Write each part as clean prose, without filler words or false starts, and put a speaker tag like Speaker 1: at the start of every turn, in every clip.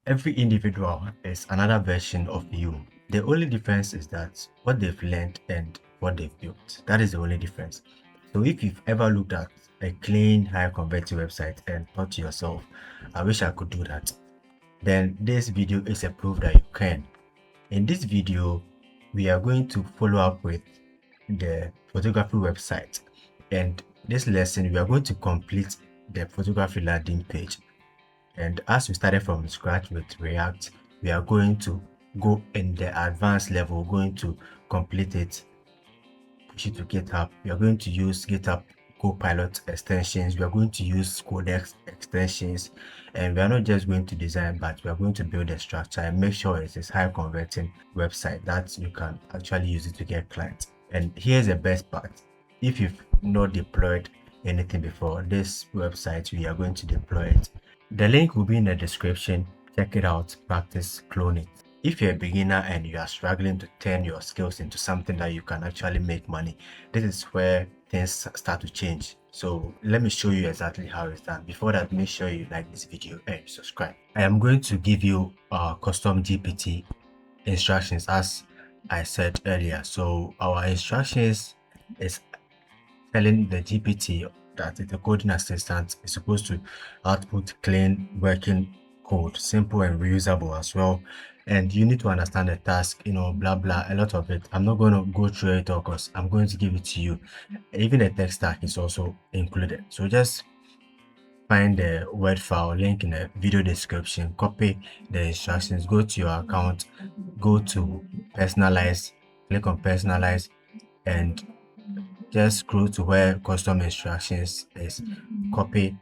Speaker 1: every individual is another version of you. The only difference is that what they've learned and what they've built. That is the only difference. So if you've ever looked at a clean, high converting website and thought to yourself, I wish I could do that, then this video is a proof that you can. In this video, we are going to follow up with the photography website, and this lesson we are going to complete the photography landing page. And as we started from scratch with React, we are going to go in the advanced level, going to complete it, push it to GitHub. We are going to use GitHub Copilot extensions. We are going to use Codex extensions, and we are not just going to design, but we are going to build a structure and make sure it is high converting website that you can actually use it to get clients. And here's the best part: if you've not deployed anything before, this website we are going to deploy it. The link will be in the description. Check it out, practice, clone it. If you're a beginner and you are struggling to turn your skills into something that you can actually make money, this is where things start to change. So let me show you exactly how it's done. Before that, make sure you like this video and subscribe. I am going to give you custom GPT instructions as I said earlier. So our instructions is telling the GPT that the coding assistant is supposed to output clean working code, simple and reusable as well. And you need to understand the task, blah blah, a lot of it. I'm not going to go through it all because I'm going to give it to you. Even the text stack is also included. So just find the Word file link in the video description, copy the instructions, go to your account, go to personalize, click on personalize, and just scroll to where custom instructions is, copy,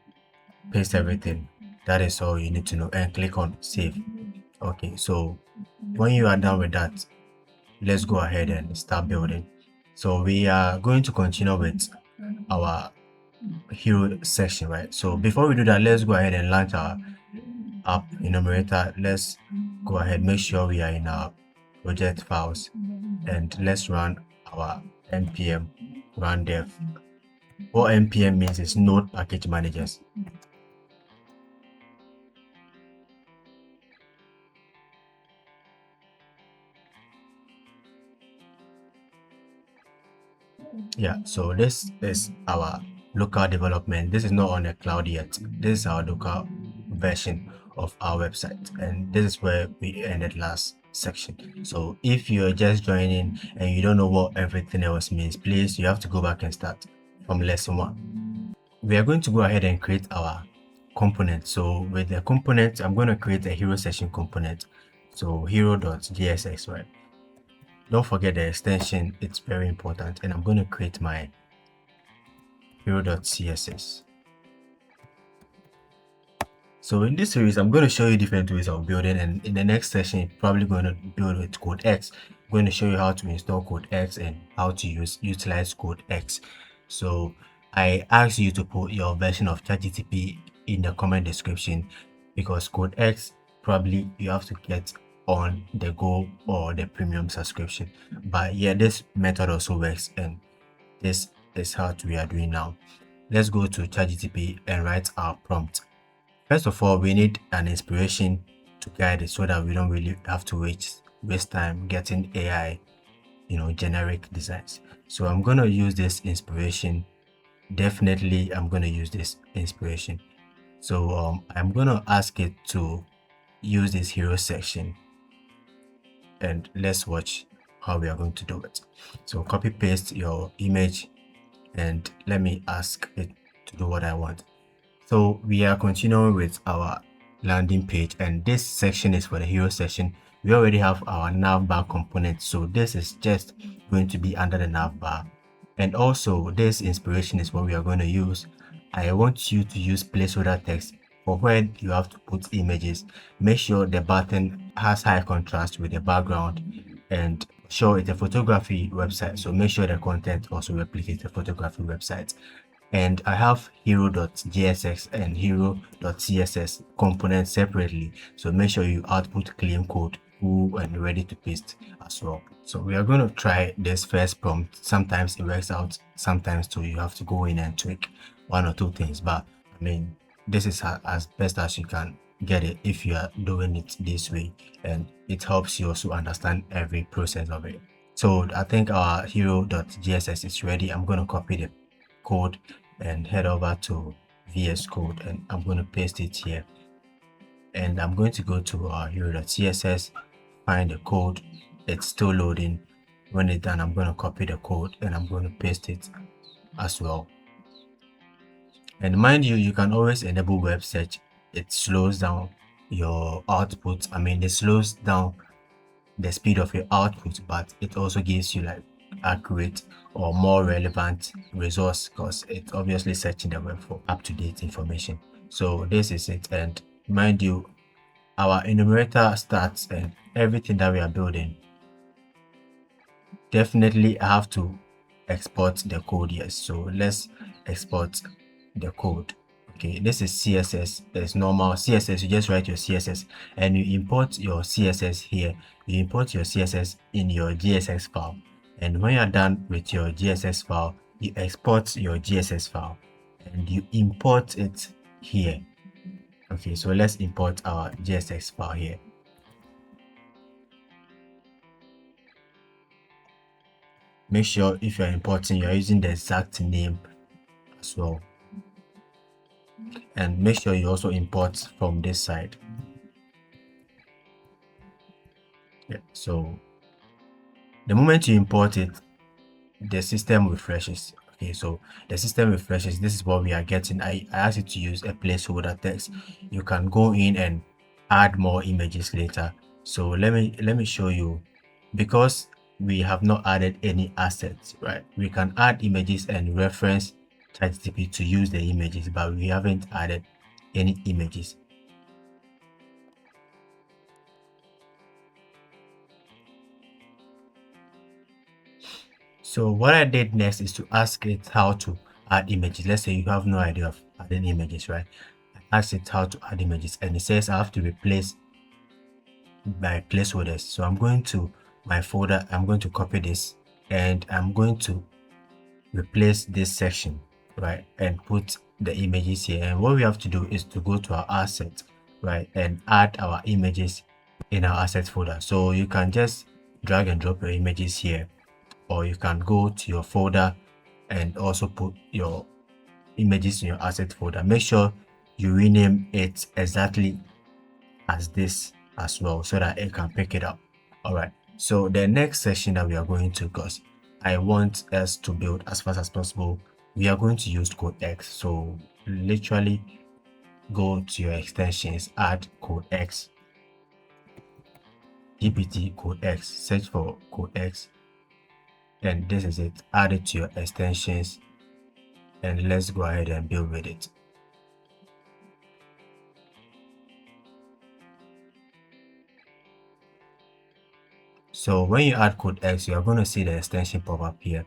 Speaker 1: paste everything. That is all you need to know, and click on save. Okay, so when you are done with that, let's go ahead and start building. So we are going to continue with our hero section, right? So before we do that, let's go ahead and launch our app enumerator. Let's go ahead, make sure we are in our project files, and let's run our npm run dev. What npm means is node package managers. Yeah, so this is our local development. This is not on the cloud yet. This is our local version of our website, and this is where we ended last section. So if you're just joining and you don't know what everything else means, please, you have to go back and start from lesson 1. We are going to go ahead and create our component. So with the component, I'm going to create a hero session component. So hero.jsx, right? Don't forget the extension, it's very important. And I'm going to create my hero.css. So in this series, I'm going to show you different ways of building, and in the next session, you're probably going to build with Codex. I'm going to show you how to install Codex and how to utilize Codex. So I ask you to put your version of ChatGPT in the comment description, because Codex probably you have to get on the Go or the premium subscription. But yeah, this method also works, and this is how we are doing now. Let's go to ChatGPT and write our prompt. First of all, we need an inspiration to guide it so that we don't really have to waste time getting AI, generic designs. So I'm going to use this inspiration. Definitely, I'm going to use this inspiration. So I'm going to ask it to use this hero section, and let's watch how we are going to do it. So copy paste your image, and let me ask it to do what I want. So we are continuing with our landing page, and this section is for the hero section. We already have our navbar component, so this is just going to be under the navbar. And also this inspiration is what we are going to use. I want you to use placeholder text for where you have to put images. Make sure the button has high contrast with the background, and sure it's a photography website, so make sure the content also replicates the photography website. And I have hero.jsx and hero.css components separately, so make sure you output clean code full and ready to paste as well. So we are going to try this first prompt. Sometimes it works out, sometimes too you have to go in and tweak one or two things, but I mean this is as best as you can get it if you are doing it this way, and it helps you also understand every process of it. So I think our hero.gss is ready. I'm going to copy the code and head over to VS Code, and I'm going to paste it here. And I'm going to go to our hero.css, find the code. It's still loading. When it's done, I'm going to copy the code and I'm going to paste it as well. And mind you, you can always enable web search. It slows down your output. I mean, it slows down the speed of your output, but it also gives you like accurate or more relevant resource, because it's obviously searching the web for up-to-date information. So this is it. And mind you, our enumerator starts and everything that we are building, definitely I have to export the code. Yes, so let's export the code. Okay, this is CSS. It's normal CSS. You just write your CSS and you import your CSS here. You import your CSS in your GSX file, and when you're done with your GSX file, you export your GSS file and you import it here. Okay, so let's import our GSX file here. Make sure if you're importing, you're using the exact name as well. And make sure you also import from this side. Yeah, so the moment you import it, the system refreshes. Okay, so the system refreshes. This is what we are getting. I asked you to use a placeholder text. You can go in and add more images later. So let me show you. Because we have not added any assets, right? We can add images and reference ChatGPT to use the images, but we haven't added any images. So what I did next is to ask it how to add images. Let's say you have no idea of adding images, right? I asked it how to add images, and it says I have to replace by placeholders. So I'm going to my folder, I'm going to copy this, and I'm going to replace this section, right, and put the images here. And what we have to do is to go to our assets, right, and add our images in our assets folder. So you can just drag and drop your images here, or you can go to your folder and also put your images in your asset folder. Make sure you rename it exactly as this as well, so that it can pick it up. All right, so the next section that we are going to, because I want us to build as fast as possible, we are going to use Codex. So literally go to your extensions, add Codex, GPT Codex, search for Codex, and this is it. Add it to your extensions, and let's go ahead and build with it. So when you add Codex, you are going to see the extension pop up here.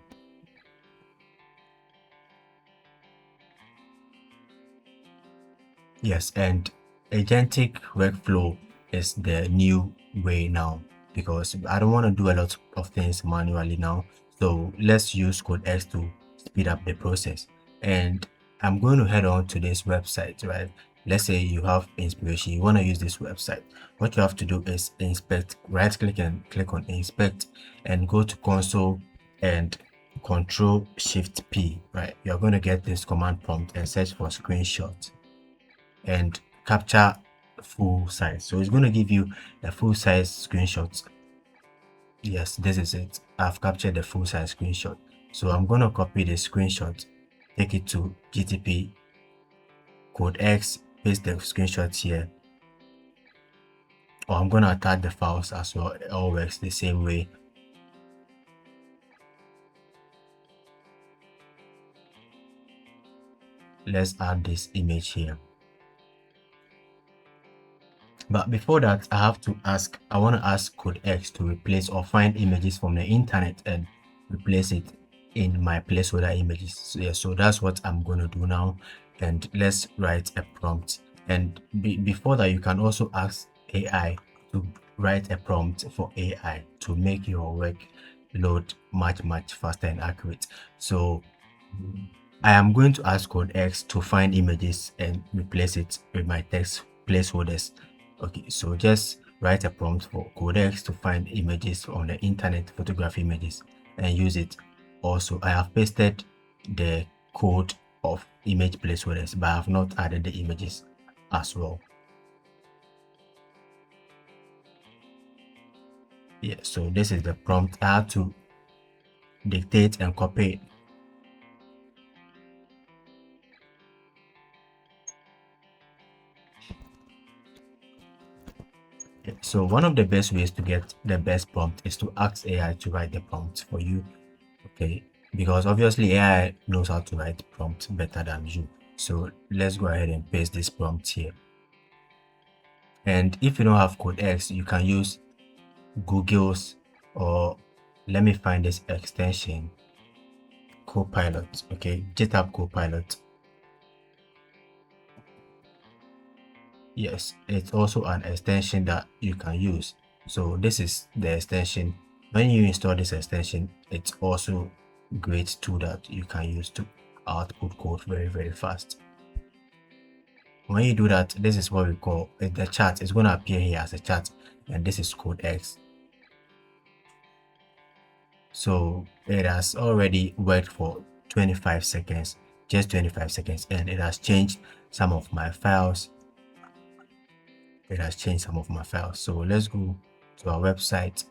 Speaker 1: Yes, and agentic workflow is the new way now, because I don't want to do a lot of things manually now. So let's use Codex to speed up the process. And I'm going to head on to this website, right? Let's say you have inspiration, you want to use this website. What you have to do is inspect, right click and click on inspect, and go to console and Control Shift P, right? You're going to get this command prompt and search for screenshot and capture full size. So it's going to give you a full size screenshot. Yes, this is it. I've captured the full size screenshot. So I'm going to copy the screenshot, take it to GTP Codex, paste the screenshot here. Or I'm going to attach the files as well. It all works the same way. Let's add this image here. But before that, I want to ask Codex to replace or find images from the internet and replace it in my placeholder images. So, yeah, so that's what I'm going to do now. And let's write a prompt. And before that, you can also ask AI to write a prompt for AI to make your workload much faster and accurate. So I am going to ask Codex to find images and replace it with my text placeholders. Okay, so just write a prompt for Codex to find images on the internet, photograph images, and use it. Also, I have pasted the code of image placeholders, but I have not added the images as well. Yeah, so this is the prompt. I have to dictate and copy. So one of the best ways to get the best prompt is to ask AI to write the prompt for you. Okay, because obviously AI knows how to write prompts better than you. So let's go ahead and paste this prompt here. And if you don't have Codex, you can use Google's, or let me find this extension, Copilot. Okay, GitHub Copilot. Yes, it's also an extension that you can use. So this is the extension. When you install this extension, it's also a great tool that you can use to output code very fast. When you do that, this is what we call the chat. It's going to appear here as a chat, and this is Codex. So it has already worked for 25 seconds, just 25 seconds, and it has changed some of my files. So let's go to our website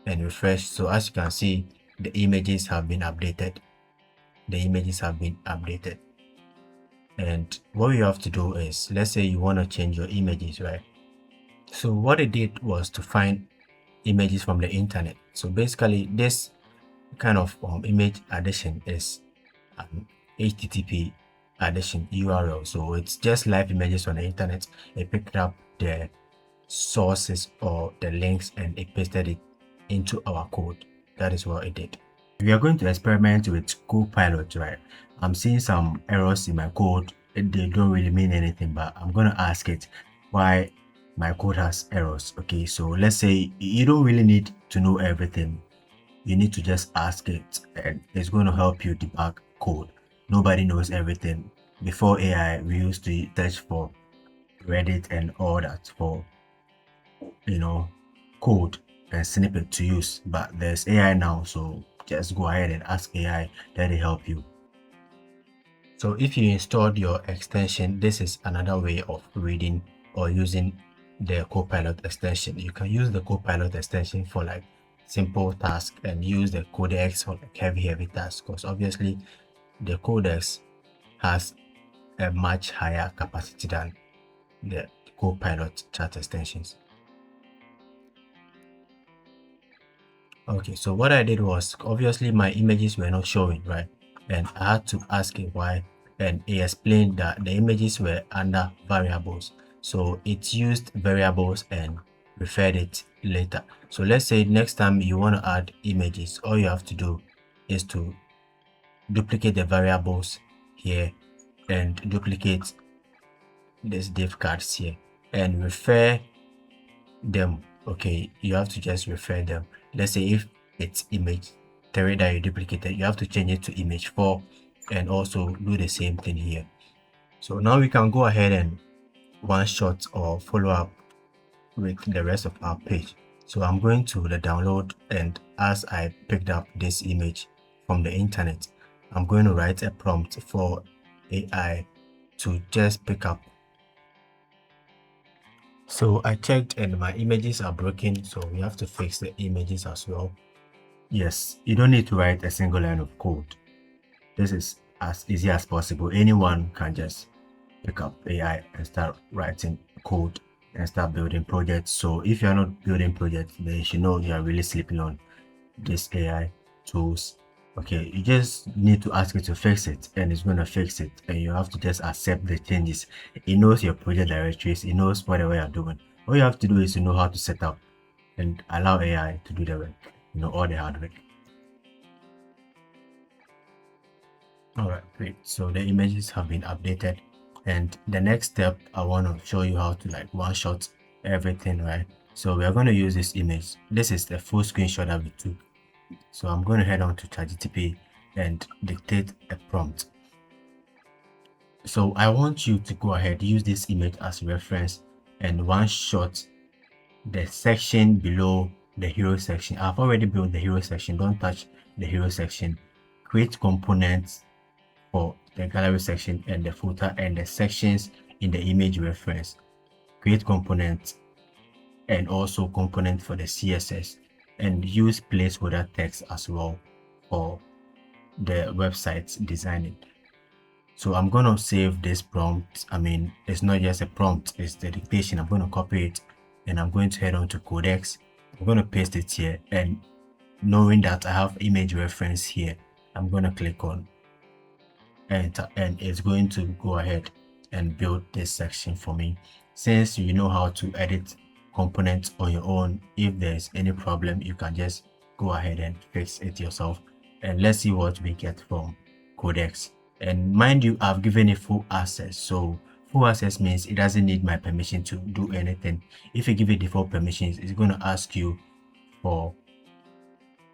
Speaker 1: and refresh. So as you can see, the images have been updated. And what you have to do is, let's say you want to change your images, right? So what it did was to find images from the internet. So basically this kind of image addition is an HTTP addition URL. So it's just live images on the internet. It picked up the sources or the links and it pasted it into our code. That is what it did. We are going to experiment with Copilot, right? I'm seeing some errors in my code. They don't really mean anything, but I'm going to ask it why my code has errors. Okay, so let's say you don't really need to know everything. You need to just ask it and it's going to help you debug code. Nobody knows everything. Before AI, we used to search for Reddit and all that for, code and snippet to use, but there's AI now, so just go ahead and ask AI, let it help you. So if you installed your extension, this is another way of reading or using the Copilot extension. You can use the Copilot extension for like simple tasks and use the Codex for like heavy tasks, because obviously the Codex has a much higher capacity than the Copilot chat extensions. Okay, so what I did was, obviously my images were not showing, right? And I had to ask it why, and it explained that the images were under variables. So it used variables and referred it later. So let's say next time you want to add images, all you have to do is to duplicate the variables here and duplicate this div cards here and refer them. Okay, you have to just refer them. Let's say if it's image 3 that you duplicated, you have to change it to image 4 and also do the same thing here. So now we can go ahead and one shot or follow up with the rest of our page. So I'm going to the download, and as I picked up this image from the internet, I'm going to write a prompt for AI to just pick up. So I checked and my images are broken, so we have to fix the images as well. Yes, you don't need to write a single line of code. This is as easy as possible. Anyone can just pick up AI and start writing code and start building projects. So if you're not building projects, then you should know you are really sleeping on these AI tools. Okay, you just need to ask it to fix it, and it's going to fix it, and you have to just accept the changes. It knows your project directories, it knows whatever you're doing. All you have to do is to know how to set up and allow AI to do the work, all the hard work. All right, great. So the images have been updated, and the next step, I want to show you how to like one shot everything, right? So we are going to use this image. This is the full screenshot that we took. So I'm going to head on to ChatGPT and dictate a prompt. So I want you to go ahead, use this image as reference and one shot the section below the hero section. I've already built the hero section. Don't touch the hero section. Create components for the gallery section and the footer and the sections in the image reference. Create components and also component for the CSS, and use placeholder text as well for the website designing. So I'm gonna save this prompt. I mean, it's not just a prompt, it's the dictation. I'm gonna copy it and I'm going to head on to Codex. I'm gonna paste it here, and knowing that I have image reference here, I'm gonna click on enter, and it's going to go ahead and build this section for me. Since you know how to edit components on your own, if there's any problem, you can just go ahead and fix it yourself. And let's see what we get from Codex. And mind you, I've given it full access. So full access means it doesn't need my permission to do anything. If you give it default permissions, it's going to ask you for,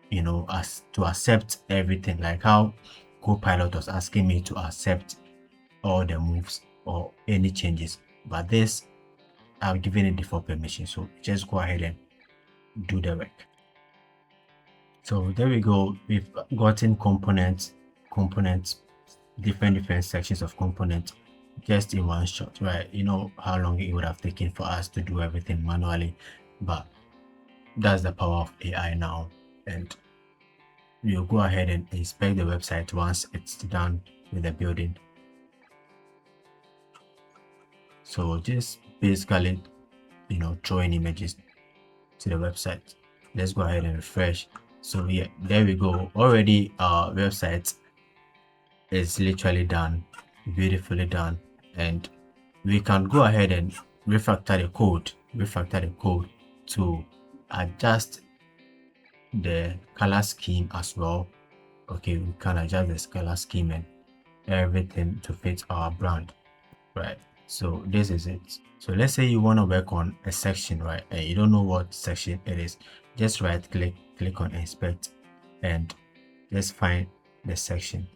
Speaker 1: you know, as to accept everything, like how Copilot was asking me to accept all the moves or any changes. But this, I've given it default permission, so just go ahead and do the work. So there we go. We've gotten components, different sections of components just in one shot, right? You know how long it would have taken for us to do everything manually, but that's the power of AI now. And we'll go ahead and inspect the website once it's done with the building. So just basically, you know, throwing images to the website. Let's go ahead and refresh. So yeah, there we go. Already our website is literally done, beautifully done, and we can go ahead and refactor the code to adjust the color scheme as well. Okay, we can adjust the color scheme and everything to fit our brand, right? So this is it. So let's say you want to work on a section, right, and you don't know what section it is. Just right click on inspect and just find the section.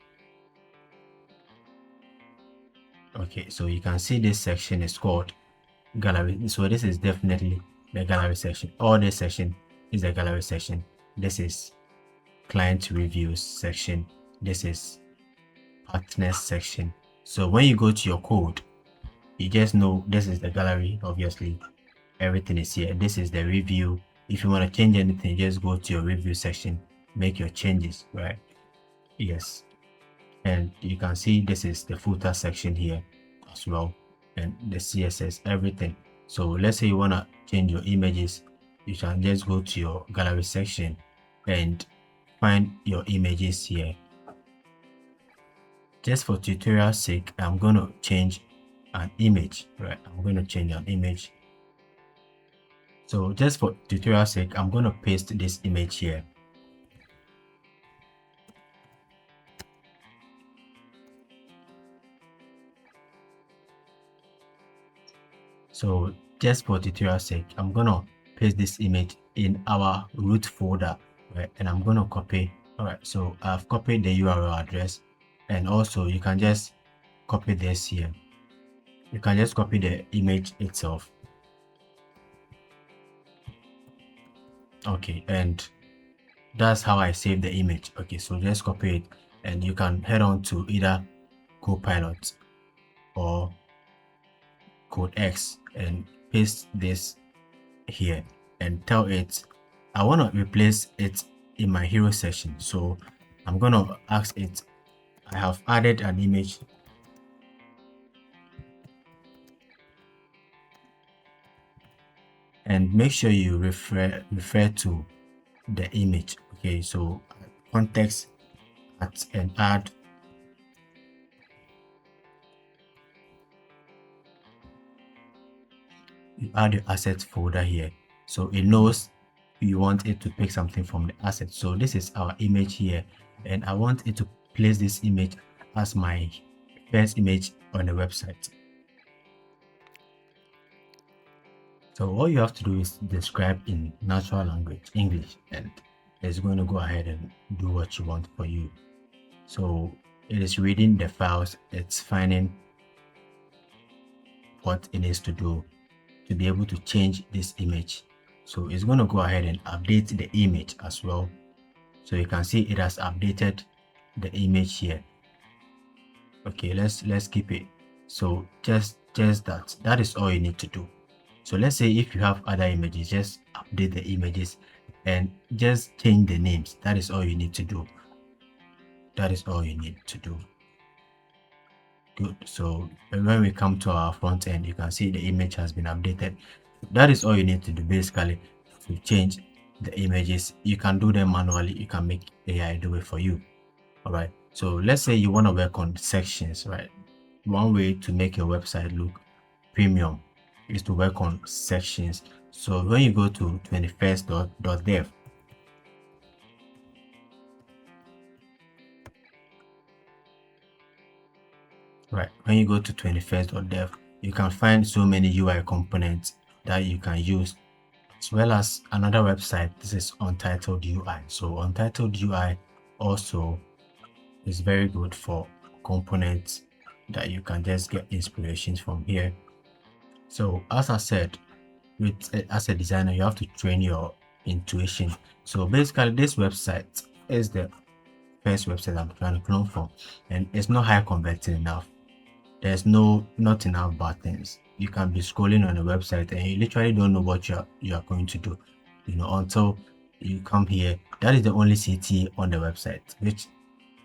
Speaker 1: Okay, so you can see this section is called gallery. So this is definitely the gallery section. All this section is the gallery section. This is client reviews section. This is partners section. So when you go to your code, you just know this is the gallery. Obviously everything is here. This is the review. If you want to change anything, just go to your review section, make your changes, right? Yes. And you can see this is the footer section here as well, and the CSS, everything. So let's say you want to change your images, you can just go to your gallery section and find your images here. Just for tutorial sake, I'm going to change an image, right? I'm going to change an image. So just for tutorial sake, I'm going to paste this image here. So just for tutorial sake, I'm gonna paste this image in our root folder, right? And I'm gonna copy. All right, so I've copied the URL address, and also you can just copy this here. You can just copy the image itself. Okay, and that's how I save the image. Okay, so just copy it, and you can head on to either Copilot or Codex and paste this here and tell it I want to replace it in my hero section. So I'm going to ask it, I have added an image and make sure you refer to the image. Okay, so context and add the assets folder here, so it knows you want it to pick something from the asset. So this is our image here, and I want it to place this image as my first image on the website. So all you have to do is describe in natural language, English, and it's going to go ahead and do what you want for you. So it is reading the files, it's finding what it needs to do to be able to change this image. So it's going to go ahead and update the image as well. So you can see it has updated the image here. Okay, let's keep it. So just that is all you need to do. So let's say if you have other images, just update the images and just change the names. That is all you need to do. That is all you need to do. Good. So when we come to our front end, you can see the image has been updated. That is all you need to do basically to change the images. You can do them manually. You can make AI do it for you. All right. So let's say you want to work on sections, right? One way to make your website look premium is to work on sections. So when you go to 21st.dev, right, when you go to 21st.dev, you can find so many UI components that you can use, as well as another website. This is Untitled UI. So Untitled UI also is very good for components that you can just get inspirations from here. So as I said, as a designer, you have to train your intuition. So basically, this website is the first website I'm trying to clone from, and it's not high converting enough. There's not enough buttons. You can be scrolling on a website and you literally don't know what you are going to do, until you come here. That is the only CT on the website, which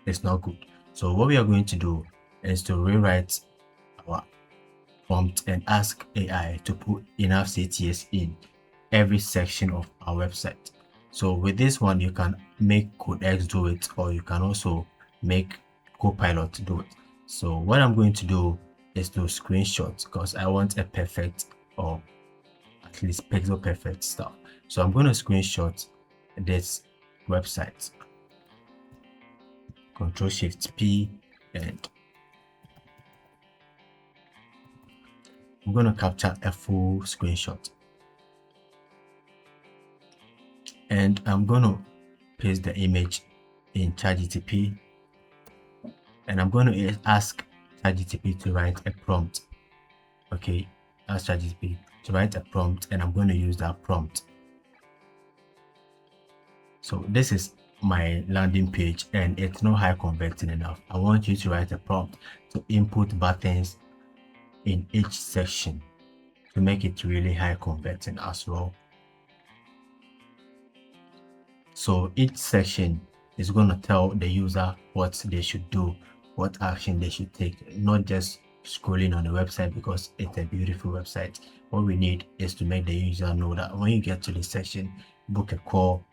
Speaker 1: is not good. So what we are going to do is to rewrite our prompt and ask AI to put enough CTS in every section of our website. So with this one, you can make Codex do it, or you can also make Copilot do it. So what I'm going to do is to screenshot, because I want a perfect, or at least pixel perfect stuff. So I'm going to screenshot this website, Control Shift P, and I'm going to capture a full screenshot. And I'm going to paste the image in ChatGPT, and I'm going to ask ChatGPT to write a prompt. Okay, ask ChatGPT to write a prompt, and I'm going to use that prompt. So this is my landing page, and it's not high converting enough. I want you to write a prompt to input buttons in each section to make it really high converting as well. So each section is going to tell the user what they should do, what action they should take, not just scrolling on the website because it's a beautiful website. What we need is to make the user know that when you get to this section, book a call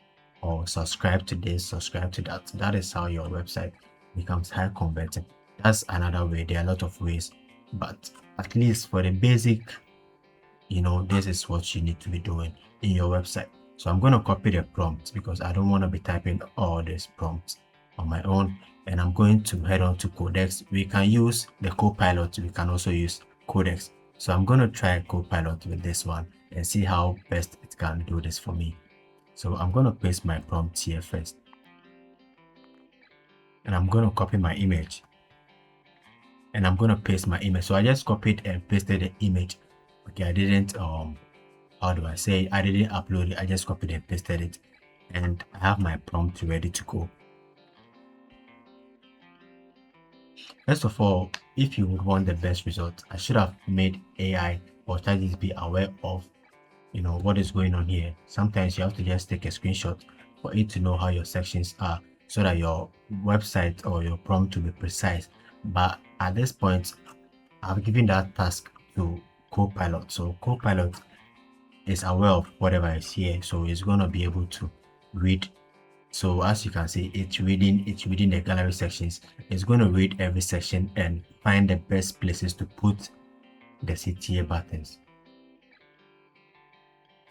Speaker 1: or subscribe to this, subscribe to that. That is how your website becomes high converting. That's another way. There are a lot of ways, but at least for the basic, this is what you need to be doing in your website. So I'm going to copy the prompt because I don't want to be typing all these prompts on my own. And I'm going to head on to Codex. We can use the Copilot. We can also use Codex. So I'm going to try Copilot with this one and see how best it can do this for me. So I'm going to paste my prompt here first. And I'm going to copy my image. And I'm going to paste my image. So I just copied and pasted the image. Okay, I didn't how do I say, I didn't upload it. I just copied and pasted it, and I have my prompt ready to go. First of all, if you would want the best result, I should have made AI or ChatGPT aware of what is going on here. Sometimes you have to just take a screenshot for it to know how your sections are, so that your website or your prompt will be precise. But at this point, I've given that task to Copilot. So Copilot is aware of whatever is here, so it's going to be able to read. So as you can see, it's reading the gallery sections. It's going to read every section and find the best places to put the CTA buttons.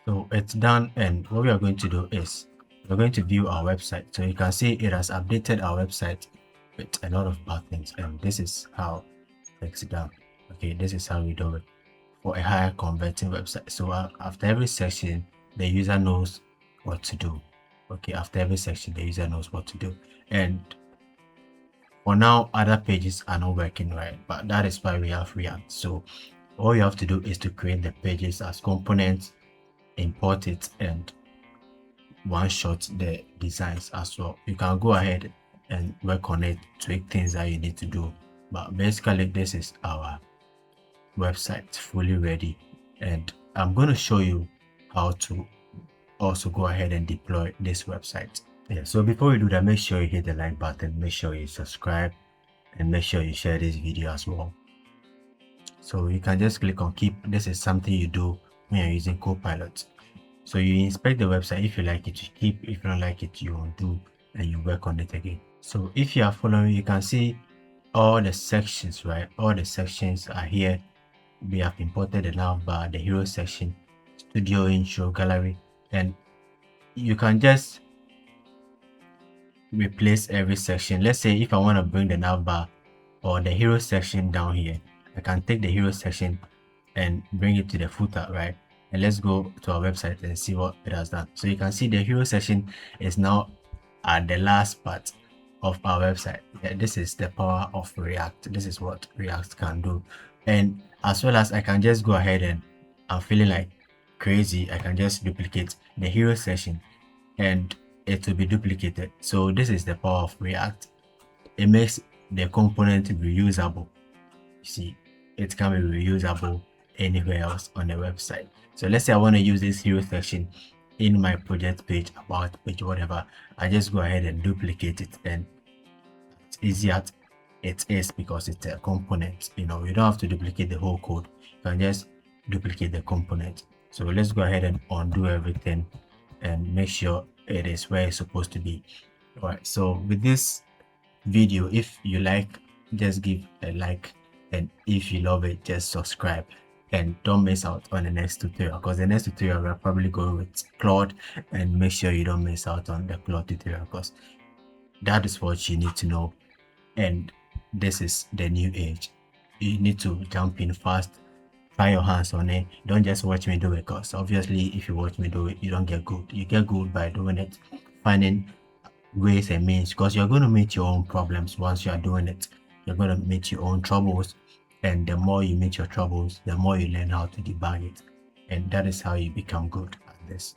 Speaker 1: So it's done, and what we are going to do is we're going to view our website. So you can see it has updated our website with a lot of buttons, and this is how it's done. Okay, this is how we do it for a higher converting website. So after every section, the user knows what to do. Okay, after every section, the user knows what to do. And for now, other pages are not working right, but that is why we have React. So all you have to do is to create the pages as components, import it, and one shot the designs as well. You can go ahead and work on it, tweak things that you need to do, but basically this is our website fully ready, and I'm going to show you how to also go ahead and deploy this website. Yeah, so before we do that, make sure you hit the like button, make sure you subscribe, and make sure you share this video as well. So you can just click on keep. This is something you do when you're using Copilot. So you inspect the website. If you like it, you keep. If you don't like it, you undo and you work on it again. So if you are following, you can see all the sections, right? All the sections are here. We have imported the Navbar, the hero section, studio, intro, gallery, and you can just replace every section. Let's say if I want to bring the Navbar or the hero section down here, I can take the hero section and bring it to the footer, right? And let's go to our website and see what it has done. So you can see the hero section is now at the last part of our website. Yeah, this is the power of React. This is what React can do. And as well as I can just go ahead and I'm feeling like crazy, I can just duplicate the hero section and it will be duplicated. So this is the power of React. It makes the component reusable. You see, it can be reusable anywhere else on the website. So let's say I want to use this hero section in my project page, about page, whatever. I just go ahead and duplicate it, and it's easy as it is because it's a component. You know, you don't have to duplicate the whole code. You can just duplicate the component. So let's go ahead and undo everything and make sure it is where it's supposed to be. All right, so with this video, if you like, just give a like, and if you love it, just subscribe, and don't miss out on the next tutorial, because the next tutorial we're probably going with Claude, and make sure you don't miss out on the Claude tutorial, because that is what you need to know. And this is the new age. You need to jump in fast, try your hands on it. Don't just watch me do it, because obviously if you watch me do it, you don't get good. You get good by doing it, finding ways and means, because you're going to meet your own problems once you are doing it. You're going to meet your own troubles, and the more you meet your troubles, the more you learn how to debug it, and that is how you become good at this.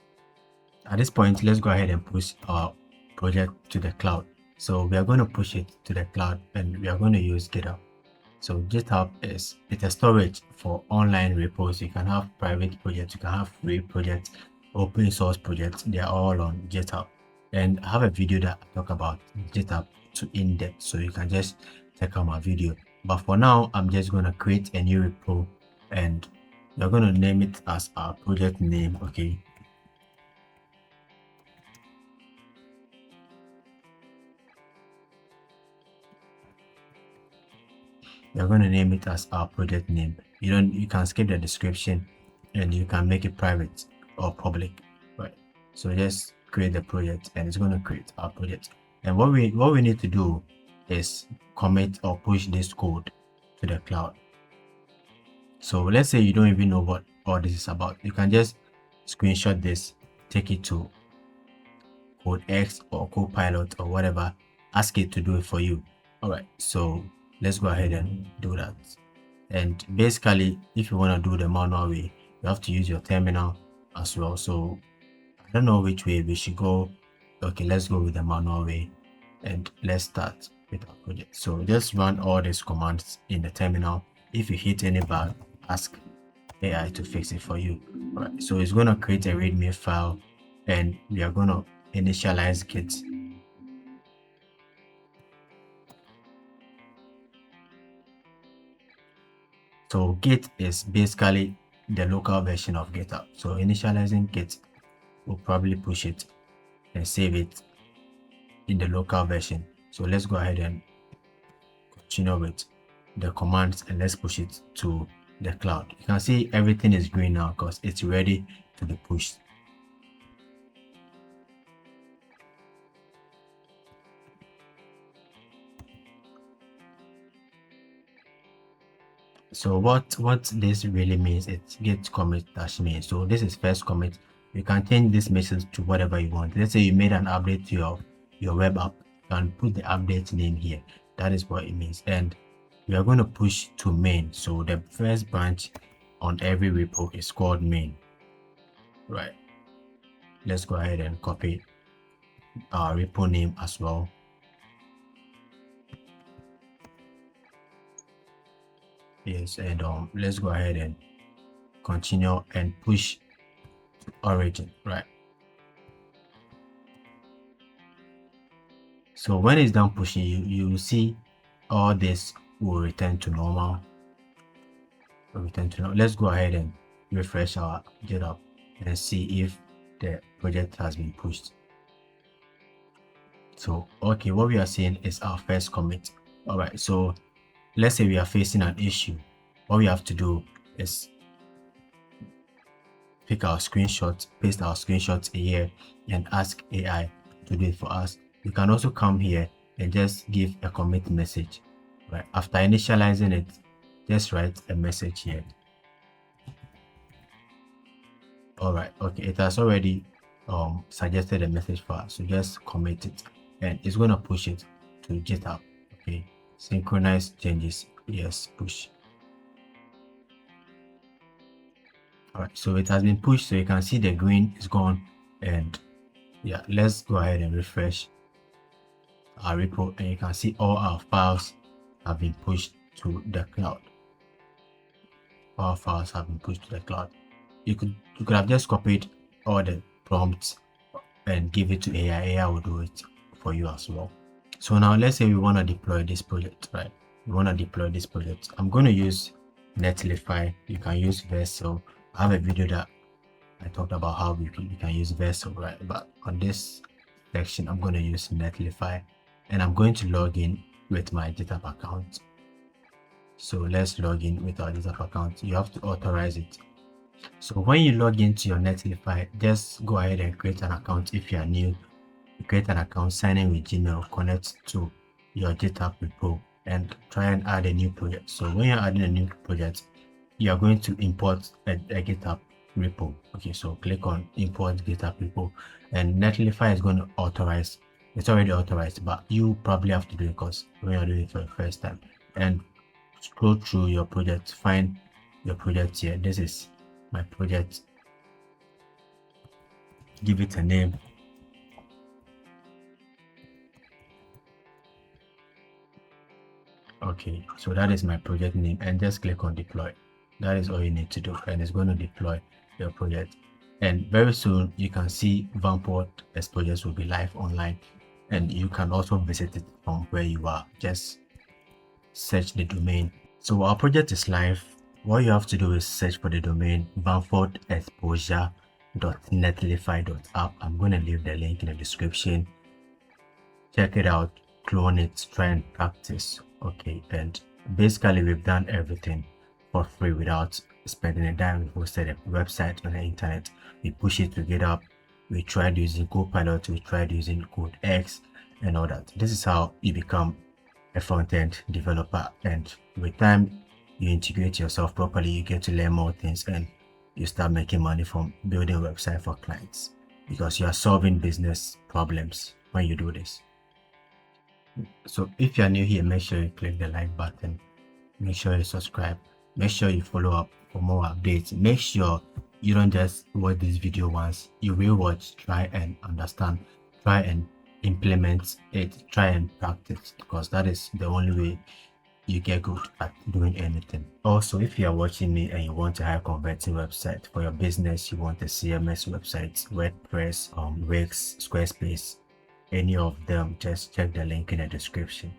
Speaker 1: At this point, let's go ahead and push our project to the cloud. So we are going to push it to the cloud, and we are going to use GitHub. So GitHub it's a storage for online repos. You can have private projects, you can have free projects, open source projects. They are all on GitHub. And I have a video that I talk about GitHub to in depth, so you can just check out my video. But for now, I'm just going to create a new repo, and we're going to name it as our project name. Okay, we're going to name it as our project name. You can skip the description, and you can make it private or public, right? So just create the project, and it's going to create our project. And what we need to do is commit or push this code to the cloud. So let's say you don't even know what all this is about. You can just screenshot this, take it to Codex or Copilot or whatever, ask it to do it for you. All right, so let's go ahead and do that. And basically, if you want to do the manual way, you have to use your terminal as well. So I don't know which way we should go. Okay, let's go with the manual way, and let's start with our project. So just run all these commands in the terminal. If you hit any bug, ask AI to fix it for you. All right, so it's going to create a readme file, and we are going to initialize Git. So Git is basically the local version of GitHub. So initializing Git will probably push it and save it in the local version. So let's go ahead and continue with the commands, and let's push it to the cloud. You can see everything is green now because it's ready to be pushed. So what this really means, it's git commit dash main. So this is first commit. You can change this message to whatever you want. Let's say you made an update to your web app, you can put the update name here. That is what it means. And we are going to push to main. So the first branch on every repo is called main, right? Let's go ahead and copy our repo name as well. Yes, and let's go ahead and continue and push to origin, right? So when it's done pushing, you will see all this will return to normal. Let's go ahead and refresh our GitHub and see if the project has been pushed. So okay, what we are seeing is our first commit. All right, so let's say we are facing an issue. What we have to do is pick our screenshots, paste our screenshots here, and ask AI to do it for us. You can also come here and just give a commit message. Right after initializing it, just write a message here. All right, okay, it has already suggested a message for us, so just commit it, and it's going to push it to GitHub. Okay, synchronize changes, yes, push. All right, so it has been pushed, so you can see the green is gone. And yeah, let's go ahead and refresh our repo, and you can see all our files have been pushed to the cloud. All files have been pushed to the cloud. You could have just copied all the prompts and give it to AI. AI will do it for you as well. So now let's say we want to deploy this project, right? We want to deploy this project. I'm going to use Netlify. You can use Vessel. I have a video that I talked about how we can use Vessel, right? But on this section, I'm going to use Netlify, and I'm going to log in with my GitHub account. So let's log in with our GitHub account. You have to authorize it. So when you log into your Netlify, just go ahead and create an account. If you are new, you create an account, sign in with Gmail, connect to your GitHub repo, and try and add a new project. So when you're adding a new project, you are going to import a GitHub repo. Okay, so click on import GitHub repo, and Netlify is going to authorize. It's already authorized, but you probably have to do it because when you're doing it for the first time. And scroll through your project, find your project here. This is my project. Give it a name. Okay, so that is my project name, and just click on deploy. That is all you need to do, and it's going to deploy your project. And very soon you can see Vamport as projects will be live online, and you can also visit it from where you are. Just search the domain. So our project is live. What you have to do is search for the domain vamportexposure.netlify.app. I'm going to leave the link in the description. Check it out, clone it, try and practice. Okay, and basically we've done everything for free without spending a dime. We hosted a website on the internet, we push it to GitHub, we tried using Copilot, we tried using Codex and all that. This is how you become a front-end developer, and with time you integrate yourself properly, you get to learn more things, and you start making money from building a website for clients, because you are solving business problems when you do this. So if you are new here, make sure you click the like button, make sure you subscribe, make sure you follow up for more updates. Make sure you don't just watch this video once, you will watch, try and understand, try and implement it, try and practice, because that is the only way you get good at doing anything. Also, if you are watching me and you want a high converting website for your business, you want a CMS website, WordPress, Wix, Squarespace, any of them, just check the link in the description.